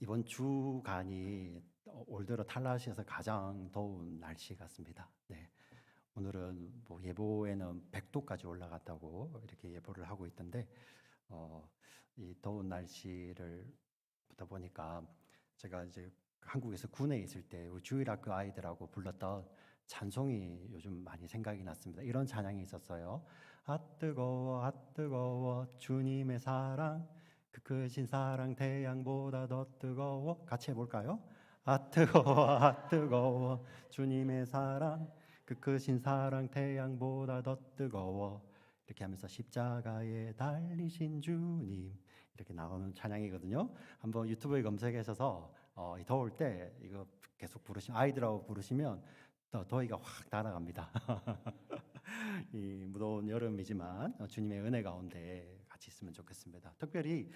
이번 주간이 올 들어 탈라시에서 가장 더운 날씨 같습니다. 네. 오늘은 뭐 예보에는 100도까지 올라갔다고 이렇게 예보를 하고 있던데 어, 이 더운 날씨를 보다 보니까 제가 이제 한국에서 군에 있을 때 우리 주일학교 아이들하고 불렀던 찬송이 요즘 많이 생각이 났습니다. 이런 찬양이 있었어요. 아 뜨거워 아 뜨거워 주님의 사랑 그 크신 사랑 태양보다 더 뜨거워. 같이 해볼까요? 아 뜨거워 아 뜨거워 주님의 사랑 그 크신 사랑 태양보다 더 뜨거워. 이렇게 하면서 십자가에 달리신 주님, 이렇게 나오는 찬양이거든요. 한번 유튜브에 검색하셔서 이 더울 때 이거 계속 부르시면, 아이들하고 부르시면 더위가 확 날아갑니다. 이 무더운 여름이지만 주님의 은혜 가운데 같이 있으면 좋겠습니다. 특별히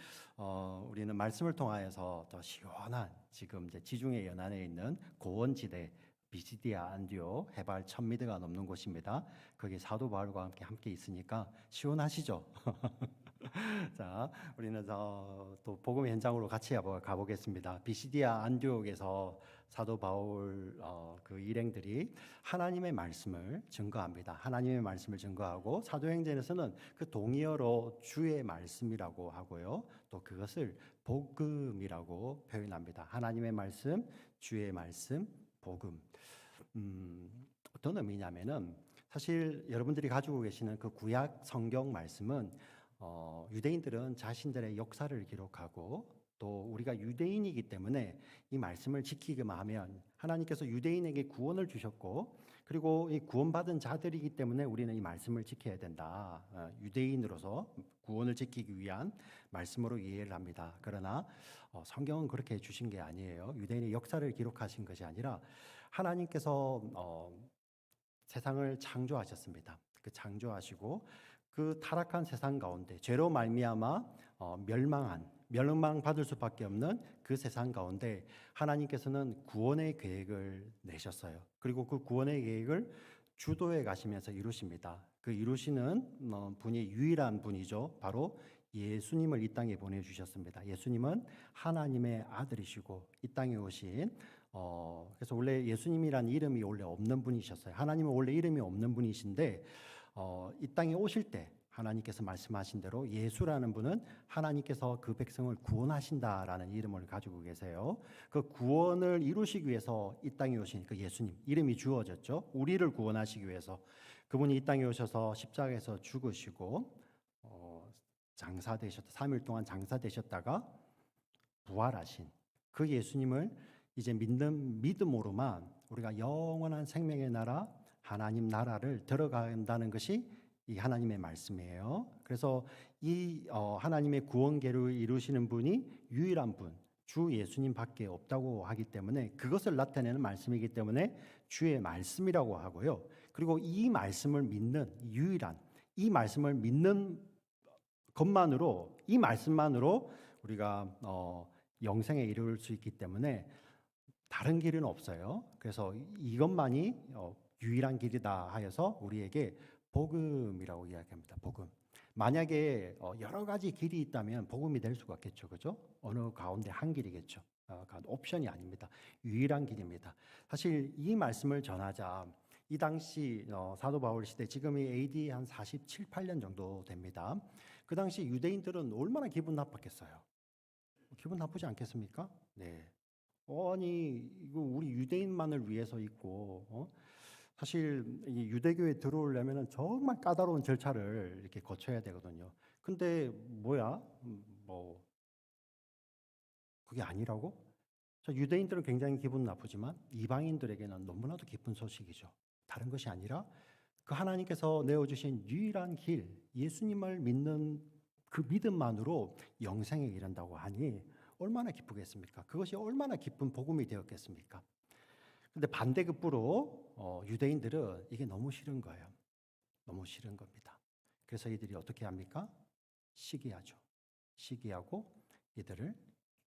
우리는 말씀을 통하여서 더 시원한, 지금 이제 지중해 연안에 있는 고원지대 비시디아 안디오 해발 1000m가 넘는 곳입니다. 거기 사도 바울과 함께 있으니까 시원하시죠? 자, 우리는 또 복음 현장으로 같이 가보겠습니다. 비시디아 안디옥에서 사도 바울 그 일행들이 하나님의 말씀을 증거합니다. 하나님의 말씀을 증거하고, 사도행전에서는 그 동의어로 주의 말씀이라고 하고요, 또 그것을 복음이라고 표현합니다. 하나님의 말씀, 주의 말씀, 복음. 어떤 의미냐면은, 사실 여러분들이 가지고 계시는 그 구약 성경 말씀은 유대인들은 자신들의 역사를 기록하고, 또 우리가 유대인이기 때문에 이 말씀을 지키기만 하면 하나님께서 유대인에게 구원을 주셨고, 그리고 이 구원받은 자들이기 때문에 우리는 이 말씀을 지켜야 된다. 유대인으로서 구원을 지키기 위한 말씀으로 이해를 합니다. 그러나 성경은 그렇게 주신 게 아니에요. 유대인의 역사를 기록하신 것이 아니라 하나님께서 세상을 창조하셨습니다. 그 창조하시고 그 타락한 세상 가운데 죄로 말미암아 멸망받을 수밖에 없는 그 세상 가운데 하나님께서는 구원의 계획을 내셨어요. 그리고 그 구원의 계획을 주도해 가시면서 이루십니다. 그 이루시는 분이 유일한 분이죠. 바로 예수님을 이 땅에 보내주셨습니다. 예수님은 하나님의 아들이시고 이 땅에 오신 그래서 원래 예수님이란 이름이 원래 없는 분이셨어요. 하나님은 원래 이름이 없는 분이신데 이 땅에 오실 때 하나님께서 말씀하신 대로 예수라는 분은 하나님께서 그 백성을 구원하신다라는 이름을 가지고 계세요. 그 구원을 이루시기 위해서 이 땅에 오신 그 예수님, 이름이 주어졌죠. 우리를 구원하시기 위해서 그분이 이 땅에 오셔서 십자가에서 죽으시고 장사되셨다. 3일 동안 장사되셨다가 부활하신 그 예수님을 이제 믿는 믿음으로만 우리가 영원한 생명의 나라, 하나님 나라를 들어간다는 것이 이 하나님의 말씀이에요. 그래서 이 하나님의 구원계를 이루시는 분이 유일한 분, 주 예수님밖에 없다고 하기 때문에, 그것을 나타내는 말씀이기 때문에 주의 말씀이라고 하고요. 그리고 이 말씀을 믿는 유일한, 이 말씀을 믿는 것만으로, 이 말씀만으로 우리가 영생에 이를 수 있기 때문에 다른 길은 없어요. 그래서 이것만이 유일한 길이다 하여서 우리에게 복음이라고 이야기합니다. 복음. 만약에 여러 가지 길이 있다면 복음이 될 수가 없겠죠, 그죠? 어느 가운데 한 길이겠죠. 옵션이 아닙니다. 유일한 길입니다. 사실 이 말씀을 전하자, 이 당시 사도 바울 시대, 지금이 AD 한 47, 8년 정도 됩니다. 그 당시 유대인들은 얼마나 기분 나빴겠어요. 기분 나쁘지 않겠습니까? 네. 아니 이거 우리 유대인만을 위해서 있고, 사실 이 유대교에 들어오려면 정말 까다로운 절차를 이렇게 거쳐야 되거든요. 근데 뭐야? 뭐 그게 아니라고? 유대인들은 굉장히 기분 나쁘지만 이방인들에게는 너무나도 기쁜 소식이죠. 다른 것이 아니라 그 하나님께서 내어주신 유일한 길, 예수님을 믿는 그 믿음만으로 영생에 이른다고 하니 얼마나 기쁘겠습니까? 그것이 얼마나 기쁜 복음이 되었겠습니까? 근데 반대급부로 유대인들은 이게 너무 싫은 거예요. 너무 싫은 겁니다. 그래서 이들이 어떻게 합니까? 시기하죠. 시기하고 이들을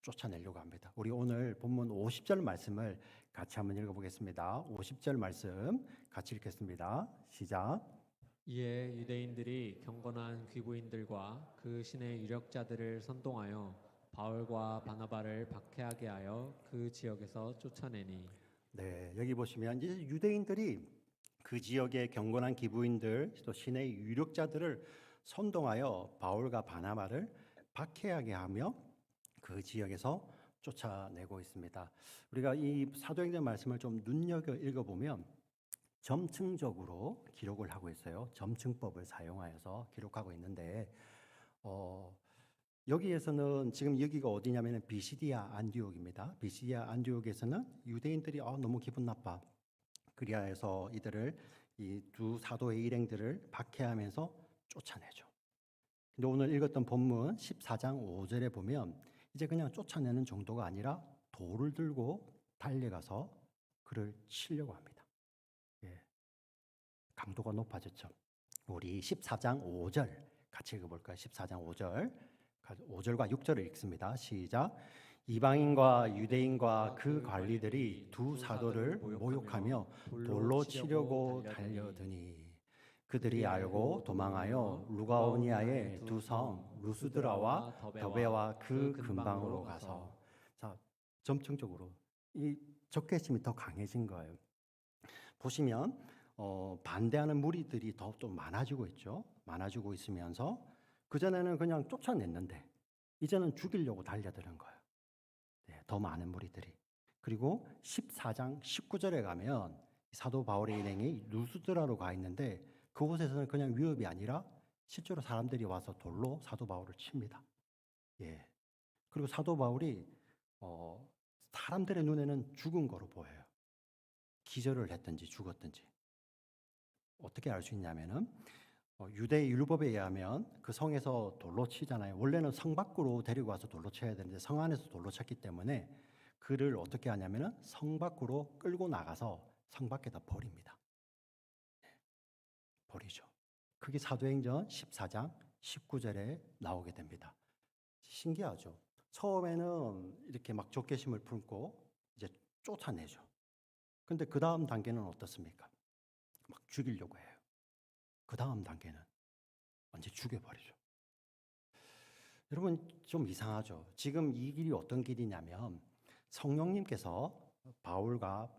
쫓아내려고 합니다. 우리 오늘 본문 50절 말씀을 같이 한번 읽어보겠습니다. 50절 말씀 같이 읽겠습니다. 시작. 이에 유대인들이 경건한 귀부인들과 그 신의 유력자들을 선동하여 바울과 바나바를 박해하게 하여 그 지역에서 쫓아내니. 네, 여기 보시면 이제 유대인들이 그 지역의 경건한 기부인들 또 신의 유력자들을 선동하여 바울과 바나바를 박해하게 하며 그 지역에서 쫓아내고 있습니다. 우리가 이 사도행전 말씀을 좀 눈여겨 읽어보면 점층적으로 기록을 하고 있어요. 점층법을 사용하여서 기록하고 있는데 여기에서는 지금 여기가 어디냐면 비시디아 안디옥입니다. 비시디아 안디옥에서는 유대인들이 너무 기분 나빠. 그리하여서 이들을 이 두 사도의 일행들을 박해하면서 쫓아내죠. 근데 오늘 읽었던 본문 14장 5절에 보면 이제 그냥 쫓아내는 정도가 아니라 돌을 들고 달려가서 그를 치려고 합니다. 예, 강도가 높아졌죠. 우리 14장 5절 같이 읽어볼까요? 14장 5절과 6절을 읽습니다. 시작. 이방인과 유대인과 그 관리들이 두 사도를 모욕하며 돌로 치려고 달려드니 그들이 알고 도망하여 루가오니아의 두 성 루스드라와 더베와 그 근방으로 가서. 자, 점층적으로 이 적개심이 더 강해진 거예요. 보시면 반대하는 무리들이 더욱더 많아지고 있죠. 많아지고 있으면서 그전에는 그냥 쫓아냈는데 이제는 죽이려고 달려드는 거예요. 네, 더 많은 무리들이. 그리고 14장 19절에 가면 사도 바울의 일행이 루스드라로 가 있는데 그곳에서는 그냥 위협이 아니라 실제로 사람들이 와서 돌로 사도 바울을 칩니다. 예. 그리고 사도 바울이 사람들의 눈에는 죽은 거로 보여요. 기절을 했든지 죽었든지. 어떻게 알 수 있냐면은 유대 율법에 의하면 그 성에서 돌로 치잖아요. 원래는 성 밖으로 데리고 와서 돌로 쳐야 되는데 성 안에서 돌로 쳤기 때문에 그를 어떻게 하냐면은 성 밖으로 끌고 나가서 성 밖에다 버립니다. 버리죠. 그게 사도행전 14장 19절에 나오게 됩니다. 신기하죠. 처음에는 이렇게 막 적개심을 품고 이제 쫓아내죠. 근데 그 다음 단계는 어떻습니까? 막 죽이려고 해요. 그 다음 단계는 완전 죽여버리죠. 여러분 좀 이상하죠. 지금 이 길이 어떤 길이냐면 성령님께서 바울과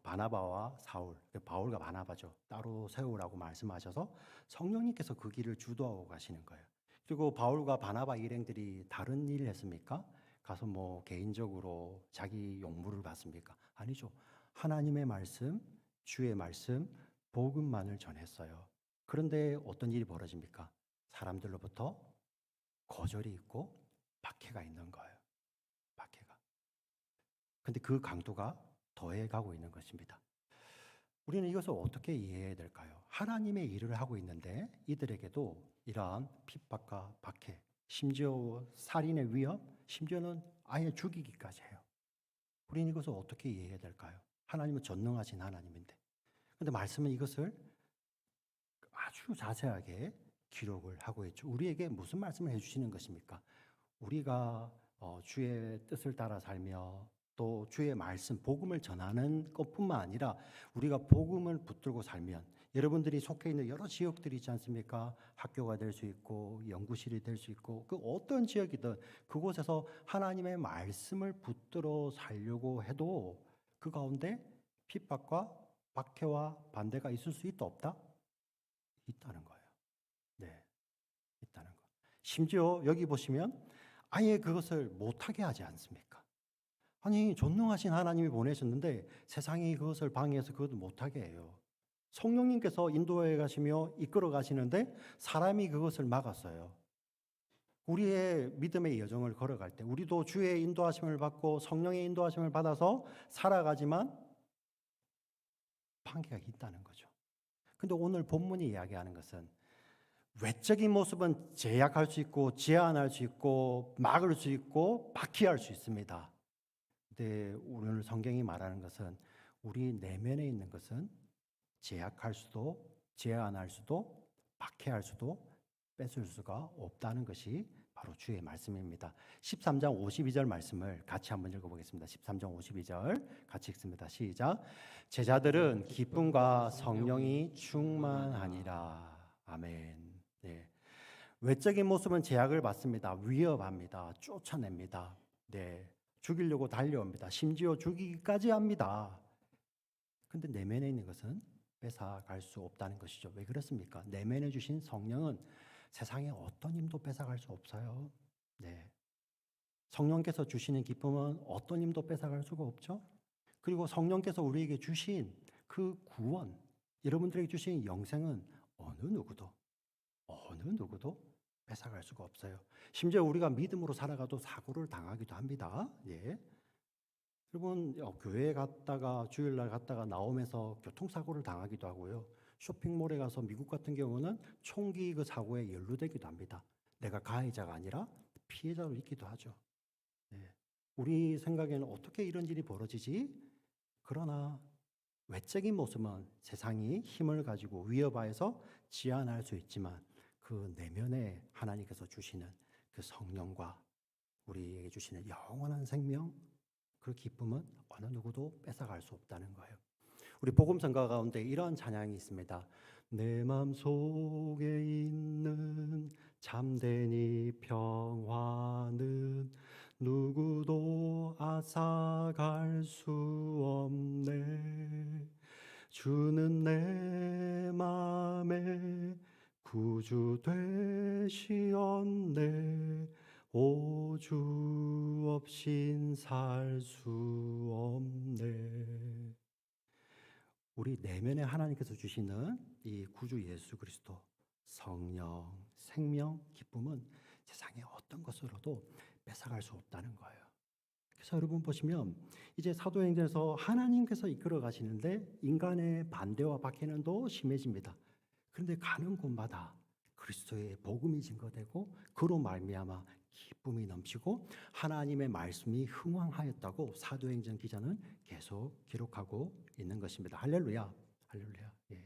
바나바와 사울, 바울과 바나바죠. 따로 세우라고 말씀하셔서 성령님께서 그 길을 주도하고 가시는 거예요. 그리고 바울과 바나바 일행들이 다른 일을 했습니까? 가서 뭐 개인적으로 자기 용무를 받습니까? 아니죠. 하나님의 말씀, 주의 말씀, 복음만을 전했어요. 그런데 어떤 일이 벌어집니까? 사람들로부터 거절이 있고 박해가 있는 거예요. 박해가. 근데 그 강도가 더해가고 있는 것입니다. 우리는 이것을 어떻게 이해해야 될까요? 하나님의 일을 하고 있는데 이들에게도 이러한 핍박과 박해, 심지어 살인의 위협, 심지어는 아예 죽이기까지 해요. 우리는 이것을 어떻게 이해해야 될까요? 하나님은 전능하신 하나님인데. 근데 말씀은 이것을 아주 자세하게 기록을 하고 있죠. 우리에게 무슨 말씀을 해주시는 것입니까? 우리가 주의 뜻을 따라 살며 또 주의 말씀, 복음을 전하는 것뿐만 아니라 우리가 복음을 붙들고 살면 여러분들이 속해 있는 여러 지역들이 있지 않습니까? 학교가 될 수 있고 연구실이 될 수 있고 그 어떤 지역이든 그곳에서 하나님의 말씀을 붙들어 살려고 해도 그 가운데 핍박과 박해와 반대가 있을 수 있다 없다? 있다는 거예요. 네, 있다는 거. 심지어 여기 보시면 아예 그것을 못하게 하지 않습니까? 아니 전능하신 하나님이 보내셨는데 세상이 그것을 방해해서 그것을 못하게 해요. 성령님께서 인도해 가시며 이끌어 가시는데 사람이 그것을 막았어요. 우리의 믿음의 여정을 걸어갈 때 우리도 주의 인도하심을 받고 성령의 인도하심을 받아서 살아가지만 방해가 있다는 거죠. 근데 오늘 본문이 이야기하는 것은 외적인 모습은 제약할 수 있고 제한할 수 있고 막을 수 있고 박해할 수 있습니다. 근데 오늘 성경이 말하는 것은 우리 내면에 있는 것은 제약할 수도 제한할 수도 박해할 수도 뺏을 수가 없다는 것이 바로 주의 말씀입니다. 13장 52절 말씀을 같이 한번 읽어보겠습니다. 13장 52절 같이 읽습니다. 시작. 제자들은 기쁨과 성령이 충만하니라. 아멘. 네. 외적인 모습은 제약을 받습니다. 위협합니다. 쫓아냅니다. 네, 죽이려고 달려옵니다. 심지어 죽이기까지 합니다. 근데 내면에 있는 것은 뺏어갈 수 없다는 것이죠. 왜 그렇습니까? 내면에 주신 성령은 세상에 어떤 힘도 뺏어갈 수 없어요. 네, 성령께서 주시는 기쁨은 어떤 힘도 뺏어갈 수가 없죠. 그리고 성령께서 우리에게 주신 그 구원, 여러분들에게 주신 영생은 어느 누구도 뺏어갈 수가 없어요. 심지어 우리가 믿음으로 살아가도 사고를 당하기도 합니다. 예. 여러분, 교회에 갔다가 주일날 갔다가 나오면서 교통사고를 당하기도 하고요. 쇼핑몰에 가서 미국 같은 경우는 총기 그 사고에 연루되기도 합니다. 내가 가해자가 아니라 피해자로 있기도 하죠. 네. 우리 생각에는 어떻게 이런 일이 벌어지지? 그러나 외적인 모습은 세상이 힘을 가지고 위협하여서 지안할 수 있지만 그 내면에 하나님께서 주시는 그 성령과 우리에게 주시는 영원한 생명, 그 기쁨은 어느 누구도 뺏어갈 수 없다는 거예요. 우리 복음성가 가운데 이런 찬양이 있습니다. 내 마음 속에 있는 참된 이 평화는 누구도 앗아갈 수 없네. 주는 내 맘에 구주 되시었네. 오 주 없인 살 수 없네. 우리 내면에 하나님께서 주시는 이 구주 예수 그리스도, 성령, 생명, 기쁨은 세상의 어떤 것으로도 뺏어갈 수 없다는 거예요. 그래서 여러분 보시면 이제 사도행전에서 하나님께서 이끌어 가시는데 인간의 반대와 박해는 더 심해집니다. 그런데 가는 곳마다 그리스도의 복음이 증거되고 그로 말미암아 기쁨이 넘치고 하나님의 말씀이 흥왕하였다고 사도행전 기자는 계속 기록하고 있는 것입니다. 할렐루야, 할렐루야. 예,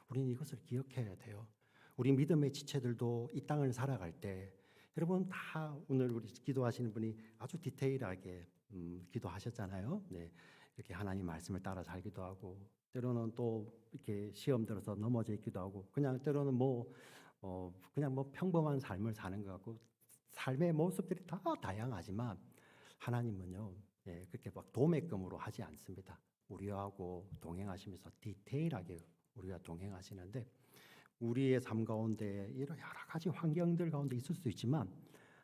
우리는 이것을 기억해야 돼요. 우리 믿음의 지체들도 이 땅을 살아갈 때 여러분 다 오늘 우리 기도하시는 분이 아주 디테일하게 기도하셨잖아요. 네, 이렇게 하나님 말씀을 따라 살기도 하고 때로는 또 이렇게 시험 들어서 넘어져 있기도 하고 그냥 때로는 그냥 평범한 삶을 사는 것 같고 삶의 모습들이 다 다양하지만 하나님은요, 예, 그렇게 막 도매금으로 하지 않습니다. 우리하고 동행하시면서 디테일하게 우리가 동행하시는데 우리의 삶 가운데 이런 여러 가지 환경들 가운데 있을 수 있지만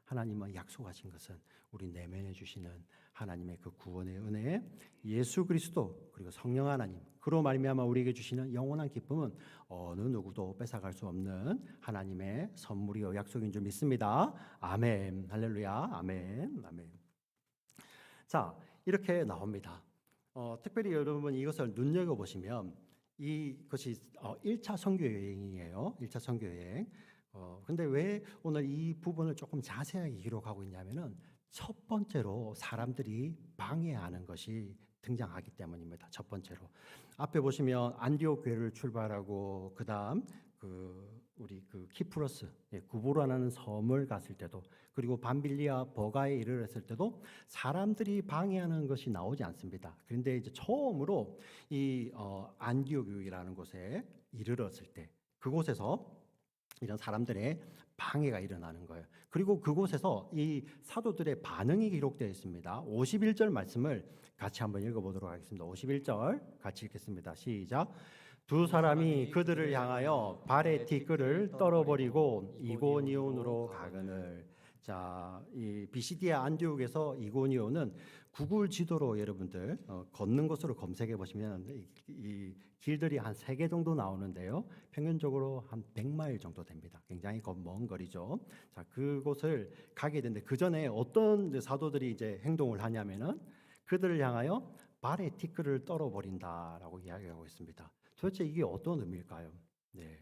하나님은 약속하신 것은 우리 내면에 주시는 하나님의 그 구원의 은혜, 예수 그리스도 그리고 성령 하나님, 그로 말미암아 우리에게 주시는 영원한 기쁨은 어느 누구도 뺏어갈 수 없는 하나님의 선물이요 약속인 줄 믿습니다. 아멘, 할렐루야, 아멘, 아멘. 자, 이렇게 나옵니다. 특별히 여러분 이것을 눈여겨 보시면 이것이 1차 선교 여행이에요. 1차 선교 여행. 근데 왜 오늘 이 부분을 조금 자세하게 기록하고 있냐면은 첫 번째로 사람들이 방해하는 것이 등장하기 때문입니다. 첫 번째로 앞에 보시면 안디옥 교회를 출발하고 그다음 우리 키프로스 구브로라는 섬을 갔을 때도 그리고 밤빌리아 버가에 이르렀을 때도 사람들이 방해하는 것이 나오지 않습니다. 그런데 이제 처음으로 이 안디옥이라는 곳에 이르렀을 때 그곳에서 이런 사람들의 방해가 일어나는 거예요. 그리고 그곳에서 이 사도들의 반응이 기록되어 있습니다. 51절 말씀을 같이 한번 읽어보도록 하겠습니다. 51절 같이 읽겠습니다. 시작. 두 사람이 그들을 향하여 발의 티끌을 떨어버리고 이고니온으로 가거늘. 자, 이 비시디아 안디옥에서 이고니온은 구글 지도로 여러분들 걷는 것으로 검색해 보시면 이 길들이 한 3개 정도 나오는데요. 평균적으로 한 100마일 정도 됩니다. 굉장히 먼 거리죠. 자, 그곳을 가게 되는데 그 전에 어떤 사도들이 이제 행동을 하냐면은 그들을 향하여 발의 티끌을 떨어버린다라고 이야기하고 있습니다. 도대체 이게 어떤 의미일까요? 네.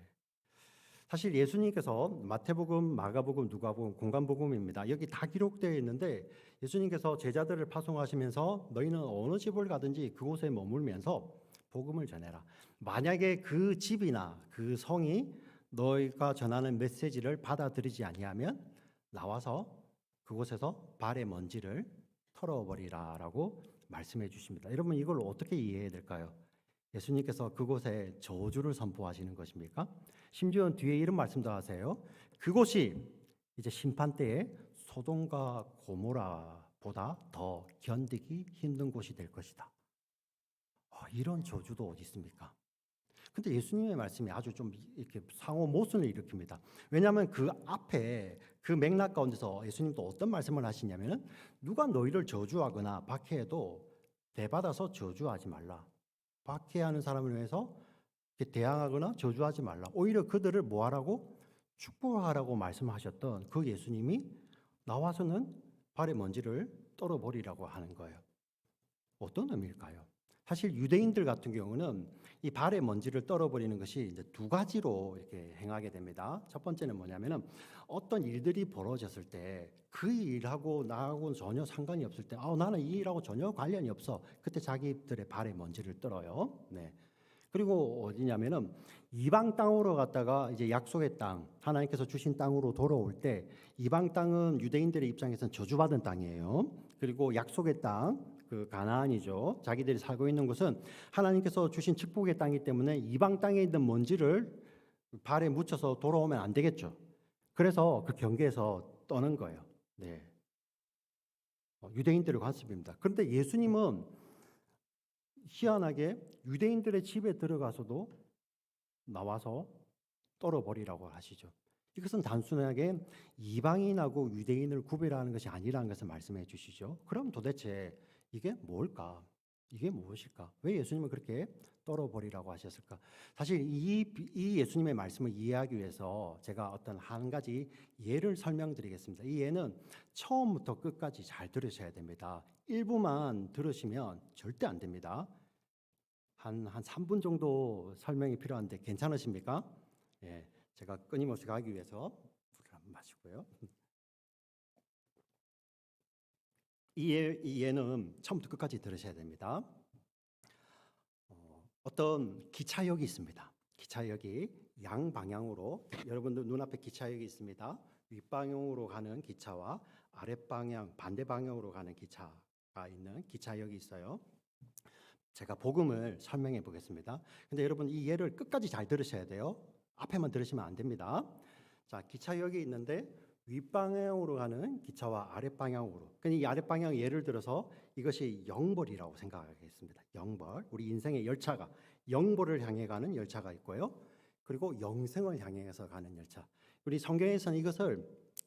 사실 예수님께서 마태복음, 마가복음, 누가복음, 공관복음입니다. 여기 다 기록되어 있는데 예수님께서 제자들을 파송하시면서 너희는 어느 집을 가든지 그곳에 머물면서 복음을 전해라. 만약에 그 집이나 그 성이 너희가 전하는 메시지를 받아들이지 아니하면 나와서 그곳에서 발의 먼지를 털어버리라라고 말씀해 주십니다. 여러분 이걸 어떻게 이해해야 될까요? 예수님께서 그곳에 저주를 선포하시는 것입니까? 심지어 뒤에 이런 말씀도 하세요. 그곳이 이제 심판 때에 소돔과 고모라보다 더 견디기 힘든 곳이 될 것이다. 이런 저주도 어디 있습니까? 근데 예수님의 말씀이 아주 좀 이렇게 상호 모순을 일으킵니다. 왜냐하면 그 앞에 그 맥락 가운데서 예수님도 어떤 말씀을 하시냐면은 누가 너희를 저주하거나 박해해도 대받아서 저주하지 말라. 박해하는 사람을 위해서 이렇게 대항하거나 저주하지 말라. 오히려 그들을 뭐하라고? 축복하라고 말씀하셨던 그 예수님이 나와서는 발의 먼지를 떨어버리라고 하는 거예요. 어떤 의미일까요? 사실 유대인들 같은 경우는 이 발의 먼지를 떨어버리는 것이 이제 두 가지로 이렇게 행하게 됩니다. 첫 번째는 뭐냐면은 어떤 일들이 벌어졌을 때 그 일하고 나하고는 전혀 상관이 없을 때, 나는 이 일하고 전혀 관련이 없어. 그때 자기들의 발의 먼지를 떨어요. 네. 그리고 어디냐면은 이방 땅으로 갔다가 이제 약속의 땅, 하나님께서 주신 땅으로 돌아올 때 이방 땅은 유대인들의 입장에서는 저주받은 땅이에요. 그리고 약속의 땅, 그 가나안이죠. 자기들이 살고 있는 곳은 하나님께서 주신 축복의 땅이기 때문에 이방 땅에 있는 먼지를 발에 묻혀서 돌아오면 안 되겠죠. 그래서 그 경계에서 떠는 거예요. 네. 유대인들의 관습입니다. 그런데 예수님은 희한하게 유대인들의 집에 들어가서도 나와서 떨어버리라고 하시죠. 이것은 단순하게 이방인하고 유대인을 구별하는 것이 아니라는 것을 말씀해 주시죠. 그럼 도대체 이게 뭘까? 이게 무엇일까? 왜 예수님은 그렇게 떨어버리라고 하셨을까? 사실 이 예수님의 말씀을 이해하기 위해서 제가 어떤 한 가지 예를 설명드리겠습니다. 이 예는 처음부터 끝까지 잘 들으셔야 됩니다. 일부만 들으시면 절대 안 됩니다. 한 3분 정도 설명이 필요한데 괜찮으십니까? 예, 제가 끊임없이 가기 위해서 물을 한번 마시고요. 이 예는 처음부터 끝까지 들으셔야 됩니다. 어떤 기차역이 있습니다. 기차역이 양방향으로, 여러분들 눈앞에 기차역이 있습니다. 윗방향으로 가는 기차와 아랫방향, 반대 방향으로 가는 기차가 있는 기차역이 있어요. 제가 복음을 설명해 보겠습니다. 근데 여러분 이 예를 끝까지 잘 들으셔야 돼요. 앞에만 들으시면 안 됩니다. 자, 기차역이 있는데 윗방향으로 가는 기차와 아랫방향으로. 이 아랫방향 예를 들어서 이것이 영벌이라고 생각하겠습니다. 영벌. 우리 인생의 열차가 영벌을 향해 가는 열차가 있고요. 그리고 영생을 향해서 가는 열차. 우리 성경에서는 이것을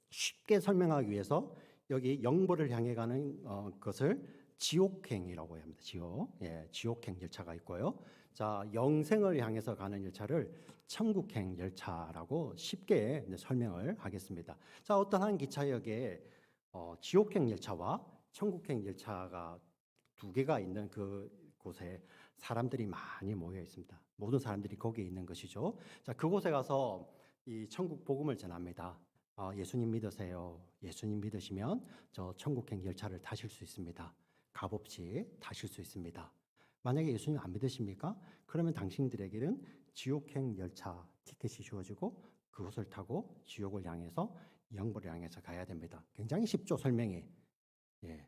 쉽게 설명하기 위해서 여기 영벌을 향해 가는 것을 지옥행이라고 합니다. 지옥행 열차가 있고요. 자, 영생을 향해서 가는 열차를 천국행 열차라고 쉽게 설명을 하겠습니다. 자, 어떤 한 기차역에 지옥행 열차와 천국행 열차가 두 개가 있는 그 곳에 사람들이 많이 모여 있습니다. 모든 사람들이 거기에 있는 것이죠. 자, 그곳에 가서 이 천국 복음을 전합니다. 예수님 믿으세요. 예수님 믿으시면 저 천국행 열차를 타실 수 있습니다. 값없이 타실 수 있습니다. 만약에 예수님 안 믿으십니까? 그러면 당신들에게는 지옥행 열차 티켓이 주어지고 그것을 타고 지옥을 향해서 영벌을 향해서 가야 됩니다. 굉장히 쉽죠, 설명이. 예.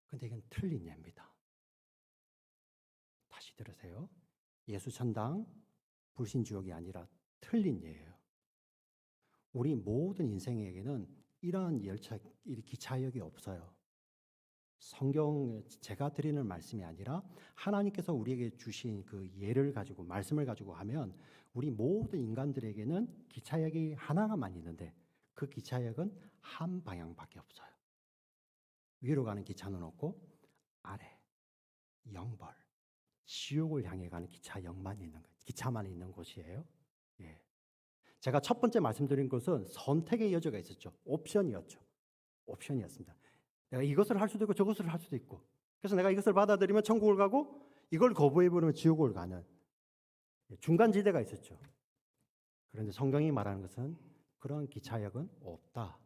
근데 이건 틀린 예입니다. 다시 들으세요. 예수 천당, 불신 지옥이 아니라 틀린 예예요. 우리 모든 인생에게는 이러한 열차, 기차역이 없어요. 성경 제가 드리는 말씀이 아니라 하나님께서 우리에게 주신 그 예를 가지고 말씀을 가지고 하면 우리 모든 인간들에게는 기차역이 하나만 있는데 그 기차역은 한 방향밖에 없어요. 위로 가는 기차는 없고 아래 영벌 지옥을 향해 가는 기차역만 있는 거예요. 기차만 있는 곳이에요. 예. 제가 첫 번째 말씀드린 것은 선택의 여지가 있었죠. 옵션이었습니다. 내가 이것을 할 수도 있고 저것을 할 수도 있고. 그래서 내가 이것을 받아들이면 천국을 가고 이걸 거부해버리면 지옥을 가는 중간지대가 있었죠. 그런데 성경이 말하는 것은 그런 기차역은 없다.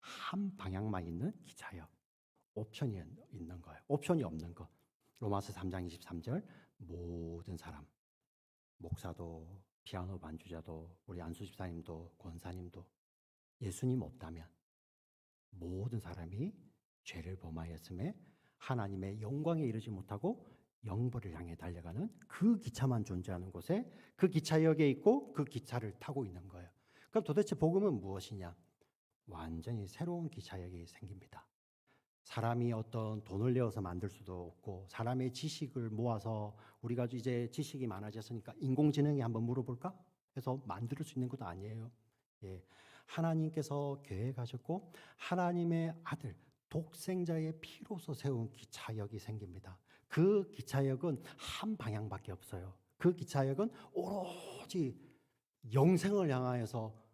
한 방향만 있는 기차역. 옵션이 있는 거예요. 옵션이 없는 거. 로마서 3장 23절 모든 사람, 목사도 피아노 반주자도 우리 안수 집사님도 권사님도 예수님 없다면 모든 사람이 죄를 범하였음에 하나님의 영광에 이르지 못하고 영벌을 향해 달려가는 그 기차만 존재하는 곳에 그 기차역에 있고 그 기차를 타고 있는 거예요. 그럼 도대체 복음은 무엇이냐? 완전히 새로운 기차역이 생깁니다. 사람이 어떤 돈을 내어서 만들 수도 없고, 사람의 지식을 모아서 우리가 이제 지식이 많아졌으니까 인공지능에 한번 물어볼까 해서 만들 수 있는 것도 아니에요. 예, 하나님께서 계획하셨고 하나님의 아들 독생자의 피로서 세운 기차역이 생깁니다. 그 기차역은 한 방향밖에 없어요. 그 기차역은 오로지 영생을 향하여서,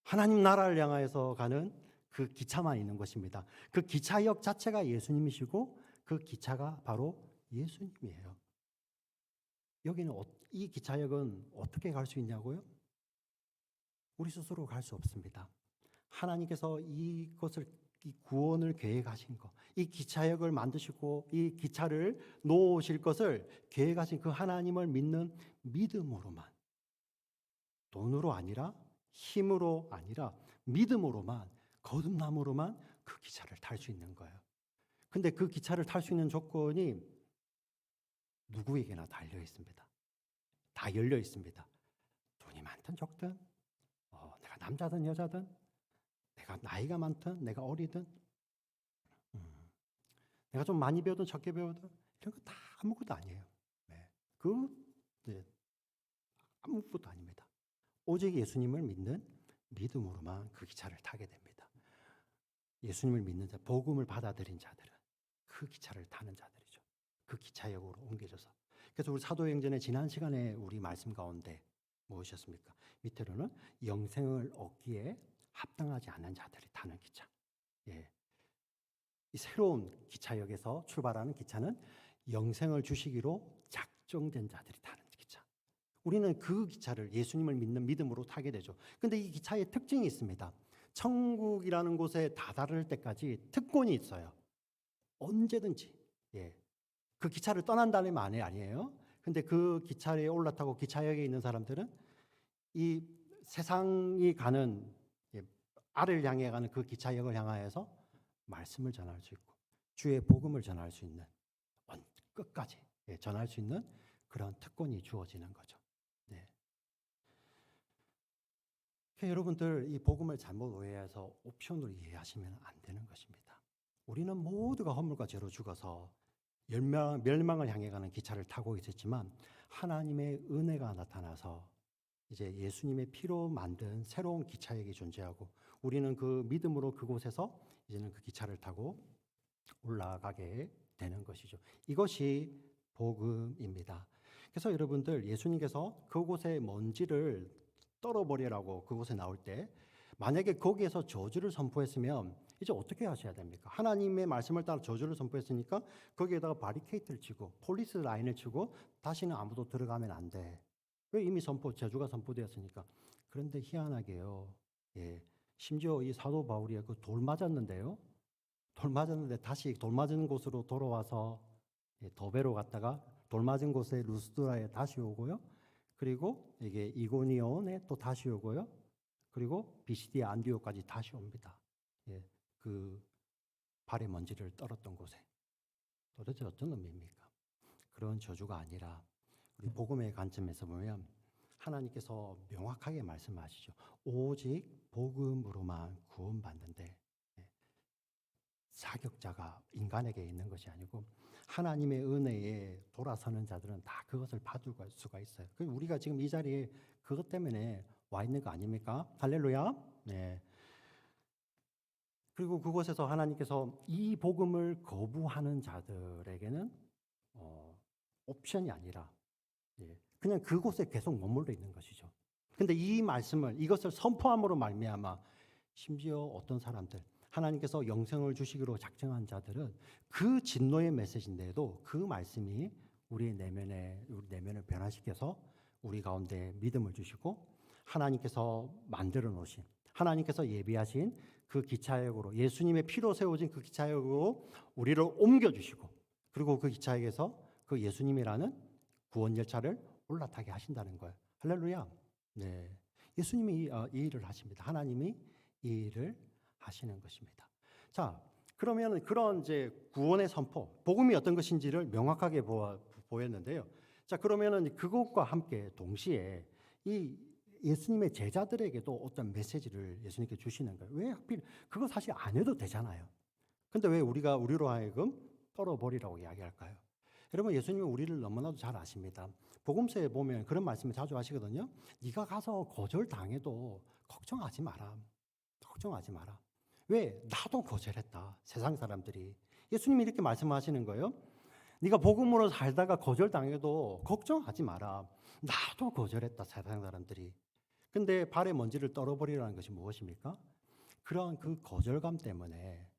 하나님 나라를 향하여서 가는 그 기차만 있는 것입니다. 그 기차역 자체가 예수님이시고 그 기차가 바로 예수님이에요. 여기는 이 기차역은 어떻게 갈 수 있냐고요? 우리 스스로 갈 수 없습니다. 하나님께서 이것을, 이 구원을 계획하신 것, 이 기차역을 만드시고 이 기차를 놓으실 것을 계획하신 그 하나님을 믿는 믿음으로만, 돈으로 아니라 힘으로 아니라 믿음으로만, 거듭남으로만 그 기차를 탈 수 있는 거예요. 근데 그 기차를 탈 수 있는 조건이 누구에게나 달려 있습니다. 다 열려 있습니다. 돈이 많든 적든, 내가 남자든 여자든, 내가 나이가 많든 내가 어리든, 내가 좀 많이 배우든 적게 배우든, 이런 거 다 아무것도 아니에요. 네. 네. 아무것도 아닙니다. 오직 예수님을 믿는 믿음으로만 그 기차를 타게 됩니다. 예수님을 믿는 자, 복음을 받아들인 자들은 그 기차를 타는 자들이죠. 그 기차역으로 옮겨져서. 그래서 우리 사도행전의 지난 시간에 우리 말씀 가운데 무엇이었습니까? 밑으로는 영생을 얻기에 합당하지 않은 자들이 타는 기차. 예. 이 새로운 기차역에서 출발하는 기차는 영생을 주시기로 작정된 자들이 타는 기차. 우리는 그 기차를 예수님을 믿는 믿음으로 타게 되죠. 근데 이 기차의 특징이 있습니다. 천국이라는 곳에 다다를 때까지 특권이 있어요. 언제든지. 예. 그 기차를 떠난다는 말이 아니에요. 근데 그 기차에 올라타고 기차역에 있는 사람들은 이 세상이 가는, 알을 향해 가는 그 기차역을 향하여서 말씀을 전할 수 있고 주의 복음을 전할 수 있는, 끝까지 전할 수 있는 그런 특권이 주어지는 거죠. 네. 그러니까 여러분들 이 복음을 잘못 오해해서 옵션으로 이해하시면 안 되는 것입니다. 우리는 모두가 허물과 죄로 죽어서 멸망을 향해 가는 기차를 타고 있었지만 하나님의 은혜가 나타나서 이제 예수님의 피로 만든 새로운 기차역이 존재하고 우리는 그 믿음으로 그곳에서 이제는 그 기차를 타고 올라가게 되는 것이죠. 이것이 복음입니다. 그래서 여러분들 예수님께서 그곳의 먼지를 떨어버리라고 그곳에 나올 때 만약에 거기에서 저주를 선포했으면 이제 어떻게 하셔야 됩니까? 하나님의 말씀을 따라 저주를 선포했으니까 거기에다가 바리케이트를 치고 폴리스 라인을 치고 다시는 아무도 들어가면 안 돼. 왜? 이미 저주가 선포되었으니까. 그런데 희한하게요. 예. 심지어 이 사도 바울이 그 돌 맞았는데요. 돌 맞았는데 다시 돌 맞은 곳으로 돌아와서 더베로 갔다가 돌 맞은 곳에 루스드라에 다시 오고요. 그리고 이게 이고니온에 또 다시 오고요. 그리고 비시디아 안디오까지 다시 옵니다. 예. 그 발의 먼지를 떨었던 곳에. 도대체 어떤 의미입니까? 그런 저주가 아니라 우리 복음의 관점에서 보면 하나님께서 명확하게 말씀하시죠. 오직 복음으로만 구원받는데 자격자가 인간에게 있는 것이 아니고 하나님의 은혜에 돌아서는 자들은 다 그것을 받을 수가 있어요. 우리가 지금 이 자리에 그것 때문에 와 있는 거 아닙니까? 할렐루야. 네. 그리고 그곳에서 하나님께서 이 복음을 거부하는 자들에게는 옵션이 아니라 그냥 그곳에 계속 머물러 있는 것이죠. 근데 이 말씀을, 이것을 선포함으로 말미암아 심지어 어떤 사람들, 하나님께서 영생을 주시기로 작정한 자들은 그 진노의 메시지인데도 그 말씀이 우리 내면을 변화시켜서 우리 가운데 믿음을 주시고 하나님께서 만들어 놓으신, 하나님께서 예비하신 그 기차역으로, 예수님의 피로 세워진 그 기차역으로 우리를 옮겨주시고 그리고 그 기차역에서 그 예수님이라는 구원 열차를 올라타게 하신다는 거예요. 할렐루야. 네, 예수님이 이 일을 하십니다. 하나님이 이 일을 하시는 것입니다. 자, 그러면 그런 이제 구원의 선포, 복음이 어떤 것인지를 명확하게 보였는데요. 자, 그러면은 그것과 함께 동시에 이 예수님의 제자들에게도 어떤 메시지를 예수님께 주시는 거예요. 왜 하필 그거 사실 안 해도 되잖아요. 근데 왜 우리로 하여금 떨어버리라고 이야기할까요? 여러분, 예수님은 우리를 너무나도 잘 아십니다. 복음서에 보면 그런 말씀을 자주 하시거든요. 네가 가서 거절당해도 걱정하지 마라. 걱정하지 마라. 왜? 나도 거절했다. 세상 사람들이. 예수님이 이렇게 말씀하시는 거예요. 네가 복음으로 살다가 거절당해도 걱정하지 마라. 나도 거절했다. 세상 사람들이. 근데 발에 먼지를 떨어버리라는 것이 무엇입니까? 그런 그 거절감 때문에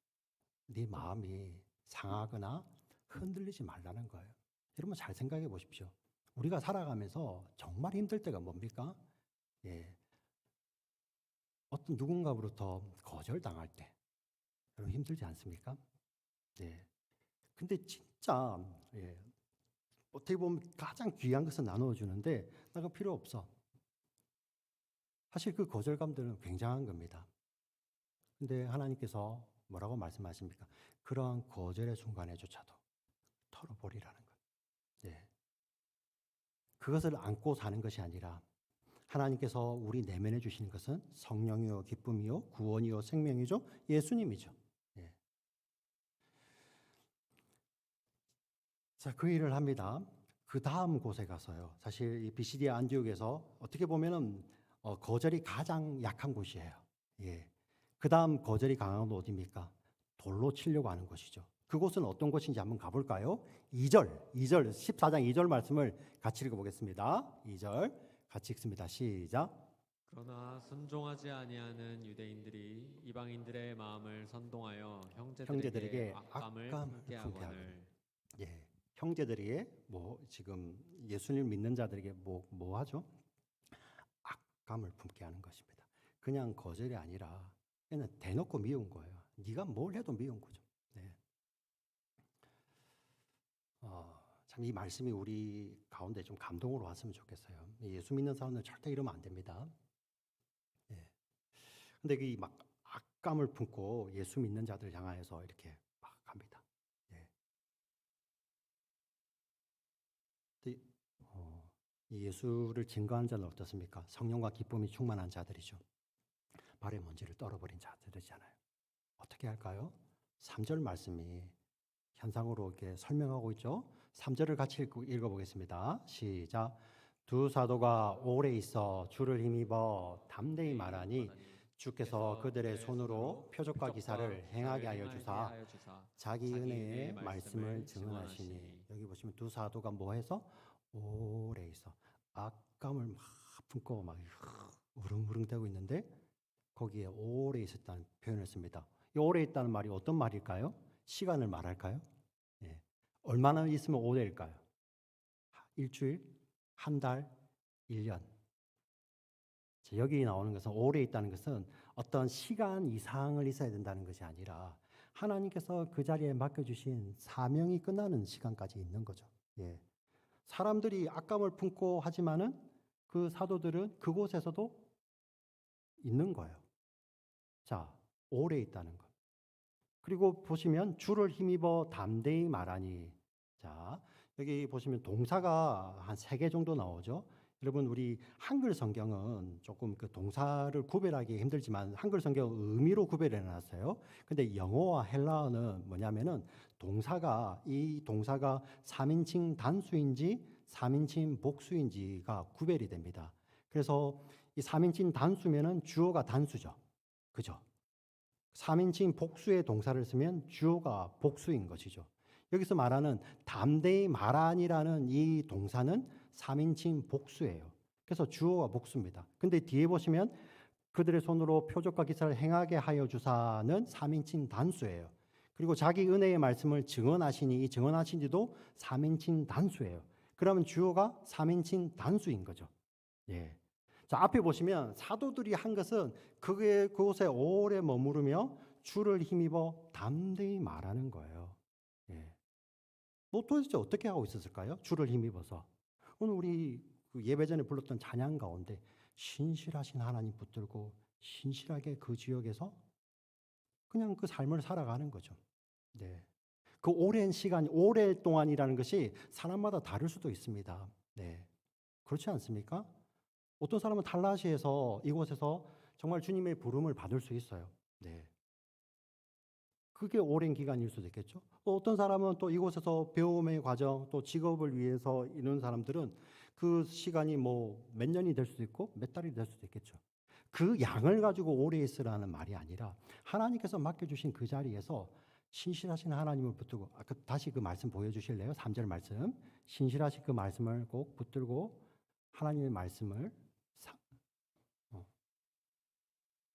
네 마음이 상하거나 흔들리지 말라는 거예요. 여러분, 잘 생각해 보십시오. 우리가 살아가면서 정말 힘들 때가 뭡니까? 예, 어떤 누군가로부터 거절당할 때 여러분 힘들지 않습니까? 예. 근데 진짜 어떻게 보면 가장 귀한 것을 나누어 주는데 나가 필요 없어. 사실 그 거절감들은 굉장한 겁니다. 근데 하나님께서 뭐라고 말씀하십니까? 그러한 거절의 순간에조차도 털어버리라는 것. 예. 그것을 안고 사는 것이 아니라 하나님께서 우리 내면에 주시는 것은 성령이요, 기쁨이요, 구원이요, 생명이죠, 예수님이죠. 예. 자, 그 일을 합니다. 그 다음 곳에 가서요. 사실 이 비시디아 안디옥에서 어떻게 보면은 거절이 가장 약한 곳이에요. 예. 그 다음 거절이 강한 곳 어디입니까? 돌로 치려고 하는 것이죠. 그곳은 어떤 곳인지 한번 가볼까요? 2절, 14장 2절 말씀을 같이 읽어보겠습니다. 2절 같이 읽습니다. 시작. 그러나 순종하지 아니하는 유대인들이 이방인들의 마음을 선동하여 형제들에게 형제들에게 악감을 악감을 품게 품게 하거늘. 예. 형제들에게 지금 예수님 믿는 자들에게 뭐 하죠? 악감을 품게 하는 것입니다. 그냥 거절이 아니라 그냥 대놓고 미운 거예요. 네가 뭘 해도 미운 거죠. 네. 참 이 말씀이 우리 가운데 좀 감동으로 왔으면 좋겠어요. 예수 믿는 사람은 절대 이러면 안 됩니다. 예. 근데 이 막 악감을 품고 예수 믿는 자들 향하여서 이렇게 막 합니다. 예. 근데 이 예수를 증거하는 자는 어떻습니까? 성령과 기쁨이 충만한 자들이죠. 발에 먼지를 떨어버린 자들이잖아요. 어떻게 할까요? 3절 말씀이 현상으로 이렇게 설명하고 있죠. 3절을 같이 읽어보겠습니다. 시작. 두 사도가 오래 있어 주를 힘입어 담대히 말하니 주께서 그들의 손으로 표적과 기사를 행하게 하여 주사 자기 은혜의 말씀을 증언하시니. 여기 보시면 두 사도가 뭐 해서 오래 있어 악감을 막 품고 막 우릉우릉대고 있는데 거기에 오래 있었다는 표현을 씁니다. 이 오래 있다는 말이 어떤 말일까요? 시간을 말할까요? 예. 얼마나 있으면 오래일까요? 일주일, 한 달, 1년. 여기 나오는 것은 오래 있다는 것은 어떤 시간 이상을 있어야 된다는 것이 아니라 하나님께서 그 자리에 맡겨주신 사명이 끝나는 시간까지 있는 거죠. 예. 사람들이 악감을 품고 하지만은 그 사도들은 그곳에서도 있는 거예요. 자, 오래 있다는 것. 그리고 보시면 주를 힘입어 담대히 말하니. 자, 여기 보시면 동사가 한 3개 정도 나오죠. 여러분, 우리 한글 성경은 조금 그 동사를 구별하기 힘들지만 한글 성경은 의미로 구별해 놨어요. 근데 영어와 헬라어는 뭐냐면은 이 동사가 3인칭 단수인지 3인칭 복수인지가 구별이 됩니다. 그래서 이 3인칭 단수면은 주어가 단수죠. 그죠? 3인칭 복수의 동사를 쓰면 주어가 복수인 것이죠. 여기서 말하는 담대히 말하니라는 이 동사는 3인칭 복수예요. 그래서 주어가 복수입니다. 근데 뒤에 보시면 그들의 손으로 표적과 기사를 행하게 하여 주사는 3인칭 단수예요. 그리고 자기 은혜의 말씀을 증언하시니 이 증언하신지도 3인칭 단수예요. 그러면 주어가 3인칭 단수인 거죠. 예. 자, 앞에 보시면 사도들이 한 것은 그곳에 오래 머무르며 주를 힘입어 담대히 말하는 거예요. 예. 뭐 도대체 어떻게 하고 있었을까요? 주를 힘입어서. 오늘 우리 그 예배 전에 불렀던 찬양 가운데 신실하신 하나님 붙들고 신실하게 그 지역에서 그냥 그 삶을 살아가는 거죠. 네. 그 오랜 시간, 오랫동안이라는 것이 사람마다 다를 수도 있습니다. 네. 그렇지 않습니까? 어떤 사람은 탈라시에서 이곳에서 정말 주님의 부름을 받을 수 있어요. 네. 그게 오랜 기간일 수도 있겠죠. 또 어떤 사람은 또 이곳에서 배움의 과정, 또 직업을 위해서 이런 사람들은 그 시간이 뭐 몇 년이 될 수도 있고 몇 달이 될 수도 있겠죠. 그 양을 가지고 오래 있으라는 말이 아니라 하나님께서 맡겨주신 그 자리에서 신실하신 하나님을 붙들고, 아까 다시 그 말씀 보여주실래요? 3절 말씀. 신실하신 그 말씀을 꼭 붙들고 하나님의 말씀을 어,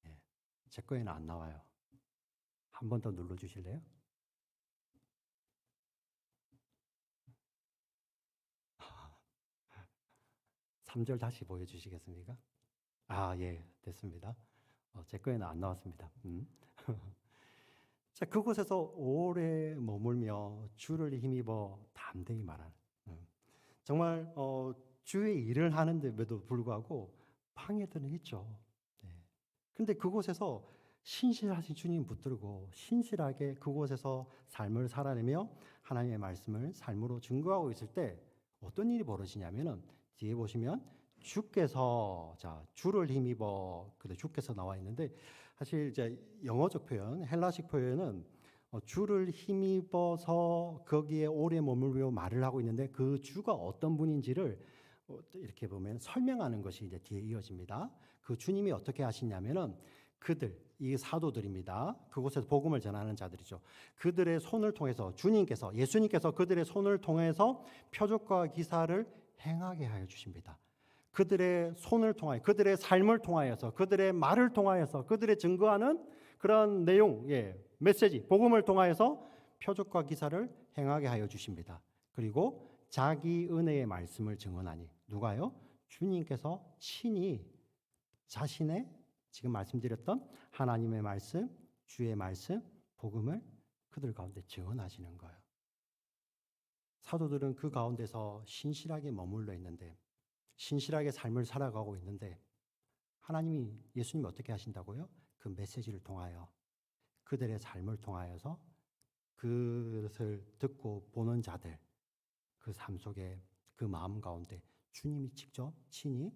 예. 제 거에는 안 나와요. 한 번 더 눌러주실래요? 3절 다시 보여주시겠습니까? 아, 예, 됐습니다. 제 거에는 안 나왔습니다. 자, 그곳에서 오래 머물며 주를 힘입어 담대히 말하는. 정말 주의 일을 하는데도 불구하고 방해들은 있죠. 네. 근데 그곳에서 신실하신 주님 붙들고 신실하게 그곳에서 삶을 살아내며 하나님의 말씀을 삶으로 증거하고 있을 때 어떤 일이 벌어지냐면은 뒤에 보시면 주께서, 자, 주를 힘입어, 근데 주께서 나와 있는데 사실 이제 영어적 표현, 헬라식 표현은 주를 힘입어서 거기에 오래 머물며 말을 하고 있는데 그 주가 어떤 분인지를 이렇게 보면 설명하는 것이 이제 뒤에 이어집니다. 그 주님이 어떻게 하시냐면은 그들, 이 사도들입니다. 그곳에서 복음을 전하는 자들이죠. 그들의 손을 통해서 주님께서, 예수님께서 그들의 손을 통해서 표적과 기사를 행하게 하여 주십니다. 그들의 손을 통하여, 그들의 삶을 통하여서, 그들의 말을 통하여서, 그들의 증거하는 그런 내용, 예, 메시지, 복음을 통하여서 표적과 기사를 행하게 하여 주십니다. 그리고 자기 은혜의 말씀을 증언하니, 누가요? 주님께서 친히 자신의 지금 말씀드렸던 하나님의 말씀, 주의 말씀, 복음을 그들 가운데 증언하시는 거예요. 사도들은 그 가운데서 신실하게 머물러 있는데, 신실하게 삶을 살아가고 있는데 하나님이, 예수님이 어떻게 하신다고요? 그 메시지를 통하여, 그들의 삶을 통하여서 그것을 듣고 보는 자들 그 삶 속에, 그 마음 가운데 주님이 직접 친히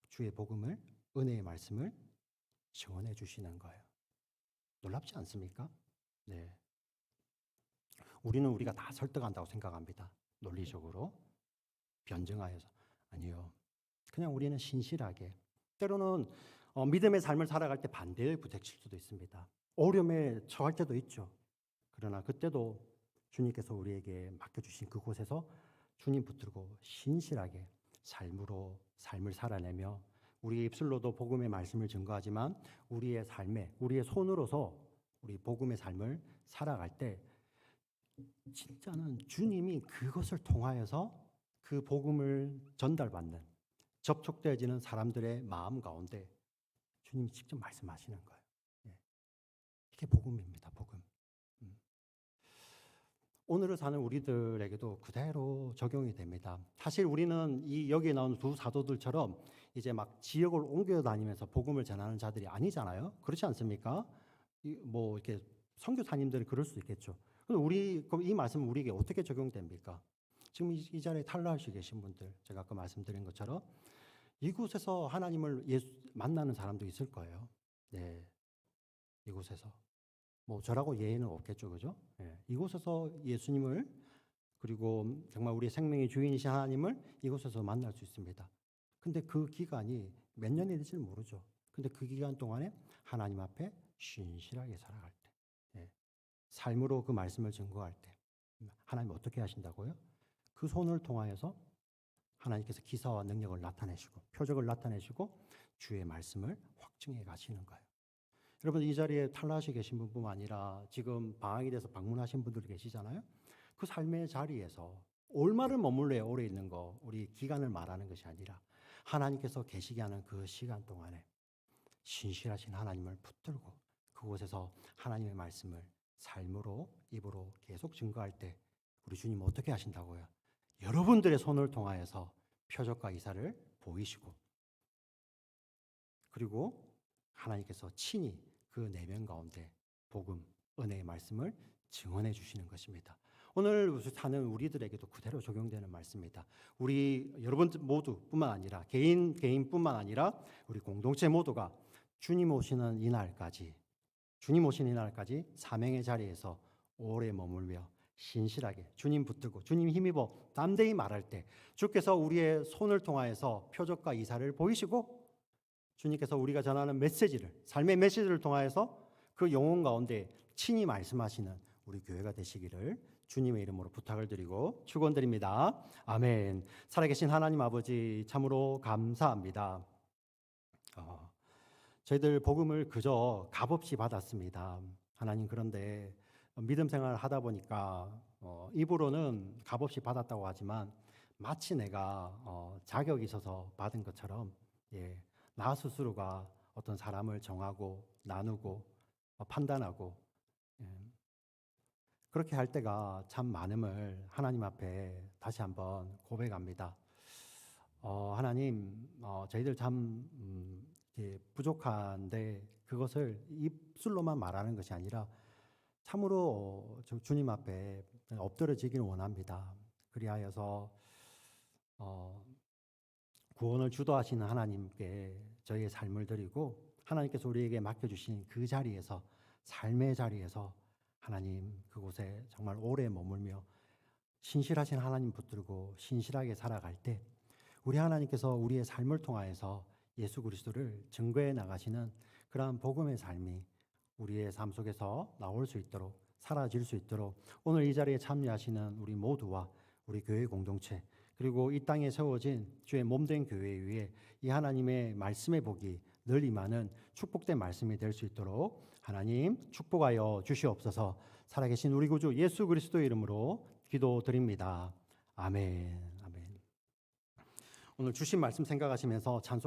주의 복음을, 은혜의 말씀을 증언해 주시는 거예요. 놀랍지 않습니까? 네. 우리는 우리가 다 설득한다고 생각합니다. 논리적으로 변증하여서. 아니요. 그냥 우리는 신실하게, 때로는 믿음의 삶을 살아갈 때 반대에 부딪힐 수도 있습니다. 어려움에 처할 때도 있죠. 그러나 그때도 주님께서 우리에게 맡겨주신 그곳에서 주님 붙들고 신실하게 삶으로 삶을 살아내며 우리 입술로도 복음의 말씀을 증거하지만 우리의 삶에, 우리의 손으로서 우리 복음의 삶을 살아갈 때 진짜는 주님이 그것을 통하여서 그 복음을 전달받는, 접촉되어지는 사람들의 마음 가운데 주님이 직접 말씀하시는 거예요. 예. 이게 복음입니다. 복음. 오늘을 사는 우리들에게도 그대로 적용이 됩니다. 사실 우리는 이 여기에 나오는 두 사도들처럼 이제 막 지역을 옮겨 다니면서 복음을 전하는 자들이 아니잖아요. 그렇지 않습니까? 뭐 이렇게 선교사님들은 그럴 수 있겠죠. 그럼 이 말씀은 우리에게 어떻게 적용됩니까? 지금 이 자리에 탈락하시 계신 분들, 제가 아까 말씀드린 것처럼 이곳에서 하나님을 만나는 사람도 있을 거예요. 네, 이곳에서. 뭐 저라고 예외는 없겠죠, 그죠? 예, 이곳에서 예수님을, 그리고 정말 우리 생명의 주인이신 하나님을 이곳에서 만날 수 있습니다. 근데 그 기간이 몇 년이 될지는 모르죠. 근데 그 기간 동안에 하나님 앞에 신실하게 살아갈 때, 예, 삶으로 그 말씀을 증거할 때 하나님 어떻게 하신다고요? 그 손을 통하여서 하나님께서 기사와 능력을 나타내시고 표적을 나타내시고 주의 말씀을 확증해 가시는 거예요. 여러분, 이 자리에 탈락하시 계신 분뿐만 아니라 지금 방학이 돼서 방문하신 분들이 계시잖아요. 그 삶의 자리에서 얼마를 머물러야 오래 있는 거, 우리 기간을 말하는 것이 아니라 하나님께서 계시게 하는 그 시간 동안에 신실하신 하나님을 붙들고 그곳에서 하나님의 말씀을 삶으로, 입으로 계속 증거할 때 우리 주님 어떻게 하신다고요? 여러분들의 손을 통하여서 표적과 기사를 보이시고, 그리고 하나님께서 친히 그 내면 가운데 복음, 은혜의 말씀을 증언해 주시는 것입니다. 오늘 사는 우리들에게도 그대로 적용되는 말씀입니다. 우리 여러분 모두뿐만 아니라 개인뿐만 아니라 우리 공동체 모두가 주님 오시는 이날까지 사명의 자리에서 오래 머물며 신실하게 주님 붙들고 주님 힘입어 담대히 말할 때 주께서 우리의 손을 통하여서 표적과 이사를 보이시고 주님께서 우리가 전하는 삶의 메시지를 통하여서 그 영혼 가운데 친히 말씀하시는 우리 교회가 되시기를 주님의 이름으로 부탁을 드리고 축원드립니다. 아멘. 살아계신 하나님 아버지 참으로 감사합니다. 저희들 복음을 그저 값없이 받았습니다. 하나님, 그런데 믿음 생활을 하다 보니까 입으로는 값없이 받았다고 하지만 마치 내가 자격이 있어서 받은 것처럼 나 스스로가 어떤 사람을 정하고 나누고 판단하고 그렇게 할 때가 참 많음을 하나님 앞에 다시 한번 고백합니다. 하나님, 저희들 참 부족한데 그것을 입술로만 말하는 것이 아니라 참으로 주님 앞에 엎드려지기를 원합니다. 그리하여서 구원을 주도하시는 하나님께 저희의 삶을 드리고 하나님께서 우리에게 맡겨주신 그 자리에서, 삶의 자리에서 하나님 그곳에 정말 오래 머물며 신실하신 하나님 붙들고 신실하게 살아갈 때 우리 하나님께서 우리의 삶을 통하여서 예수 그리스도를 증거해 나가시는 그러한 복음의 삶이 우리의 삶 속에서 나올 수 있도록, 사라질 수 있도록 오늘 이 자리에 참여하시는 우리 모두와 우리 교회 공동체, 그리고 이 땅에 세워진 주의 몸된 교회 위에 이 하나님의 말씀의 복이 늘 임하는 축복된 말씀이 될 수 있도록 하나님 축복하여 주시옵소서. 살아계신 우리 구주 예수 그리스도의 이름으로 기도드립니다. 아멘. 아멘. 오늘 주신 말씀 생각하시면서 찬송